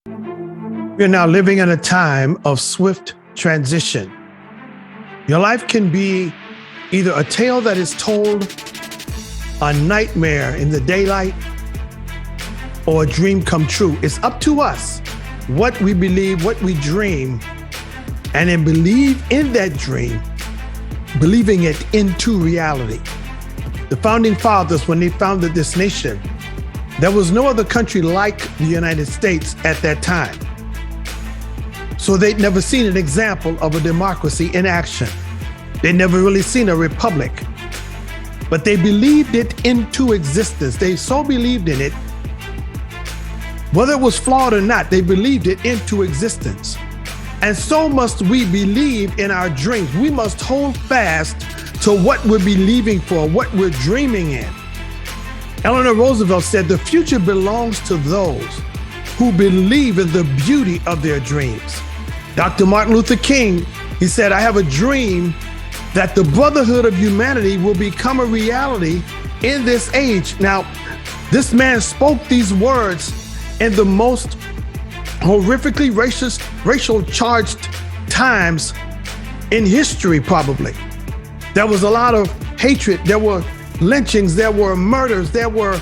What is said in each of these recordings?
We are now living in a time of swift transition. Your life can be either a tale that is told, a nightmare in the daylight, or a dream come true. It's up to us what we believe, what we dream, and then believe in that dream, believing it into reality. The founding fathers, when they founded this nation, there was no other country like the United States at that time. So they'd never seen an example of a democracy in action. They'd never really seen a republic, but they believed it into existence. They so believed in it, whether it was flawed or not, they believed it into existence. And so must we believe in our dreams. We must hold fast to what we're believing for, what we're dreaming in. Eleanor Roosevelt said, "The future belongs to those who believe in the beauty of their dreams." Dr. Martin Luther King, he said, "I have a dream that the brotherhood of humanity will become a reality in this age." Now, this man spoke these words in the most horrifically racial charged times in history, probably. There was a lot of hatred. There were lynchings, there were murders, there were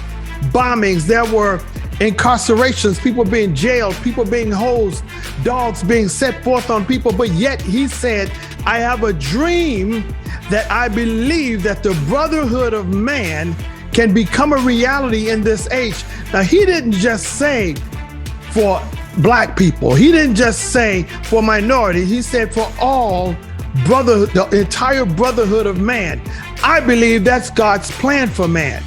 bombings, there were incarcerations, people being jailed, people being hosed, dogs being set forth on people. But yet he said, "I have a dream that I believe that the brotherhood of man can become a reality in this age." Now, he didn't just say for Black people. He didn't just say for minorities. He said for all brotherhood, the entire brotherhood of man. I believe that's God's plan for man.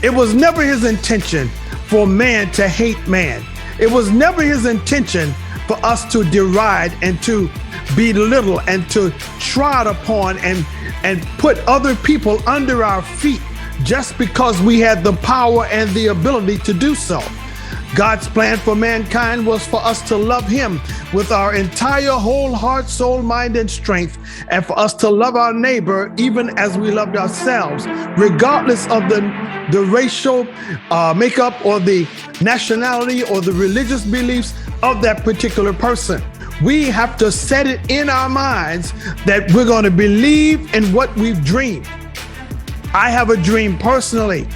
It was never his intention for man to hate man. It was never his intention for us to deride and to belittle and to trod upon and put other people under our feet just because we had the power and the ability to do so. God's plan for mankind was for us to love him with our entire whole heart, soul, mind, and strength, and for us to love our neighbor even as we loved ourselves, regardless of the racial makeup or the nationality or the religious beliefs of that particular person. We have to set it in our minds that we're going to believe in what we've dreamed. I have a dream personally.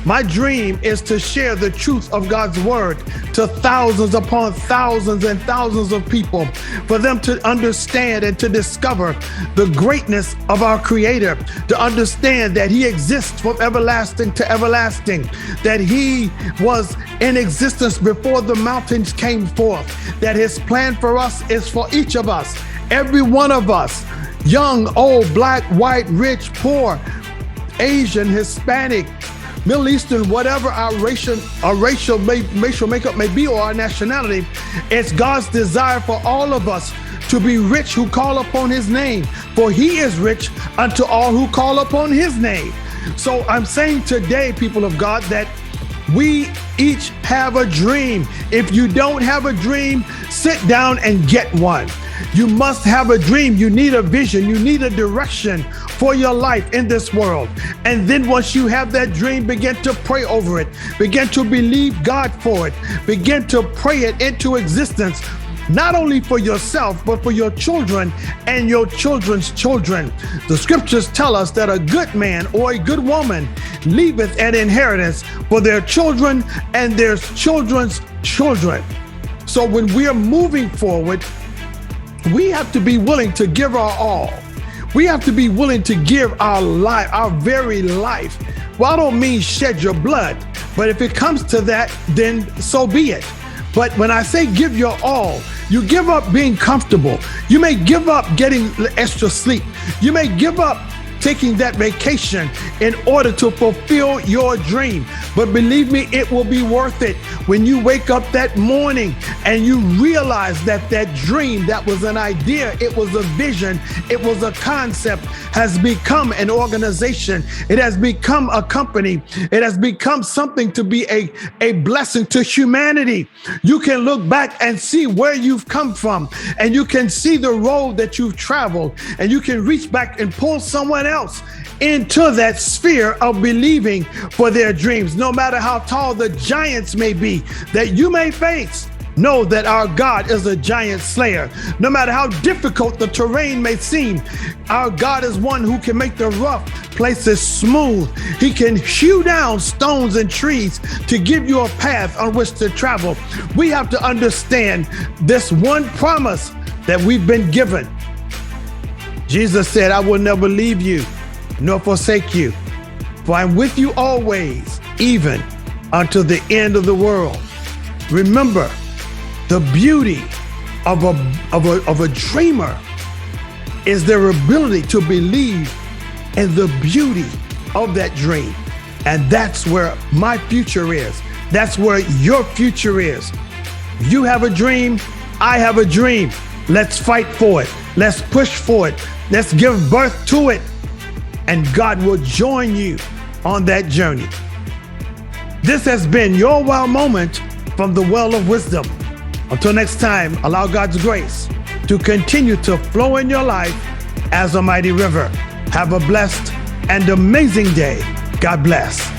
My dream is to share the truth of God's word to thousands upon thousands and thousands of people, for them to understand and to discover the greatness of our Creator, to understand that he exists from everlasting to everlasting, that he was in existence before the mountains came forth, that his plan for us is for each of us, every one of us, young, old, Black, white, rich, poor, Asian, Hispanic, Middle Eastern, whatever our racial makeup may be, or our nationality. It's God's desire for all of us to be rich who call upon his name, for he is rich unto all who call upon his name. So I'm saying today, people of God, that we each have a dream. If you don't have a dream, sit down and get one. You must have a dream. You need a vision. You need a direction for your life in this world. And then once you have that dream, begin to pray over it. Begin to believe God for it. Begin to pray it into existence, not only for yourself, but for your children and your children's children. The scriptures tell us that a good man or a good woman leaveth an inheritance for their children and their children's children. So when we are moving forward, we have to be willing to give our all. We have to be willing to give our life, our very life. Well, I don't mean shed your blood, but if it comes to that, then so be it. But when I say give your all, you give up being comfortable. You may give up getting extra sleep. You may give up taking that vacation in order to fulfill your dream. But believe me, it will be worth it when you wake up that morning and you realize that that dream, that was an idea, it was a vision, it was a concept, has become an organization. It has become a company. It has become something to be a blessing to humanity. You can look back and see where you've come from, and you can see the road that you've traveled, and you can reach back and pull someone else into that sphere of believing for their dreams, no matter how tall the giants may be that you may face. Know that our God is a giant slayer. No matter how difficult the terrain may seem, our God is one who can make the rough places smooth. He can hew down stones and trees to give you a path on which to travel. We have to understand this one promise that we've been given. Jesus said, I will never leave you nor forsake you, for I'm with you always, even until the end of the world. Remember, the beauty of a dreamer is their ability to believe in the beauty of that dream. And that's where my future is. That's where your future is. You have a dream, I have a dream. Let's fight for it. Let's push for it. Let's give birth to it. And God will join you on that journey. This has been your wow moment from the Well of Wisdom. Until next time, allow God's grace to continue to flow in your life as a mighty river. Have a blessed and amazing day. God bless.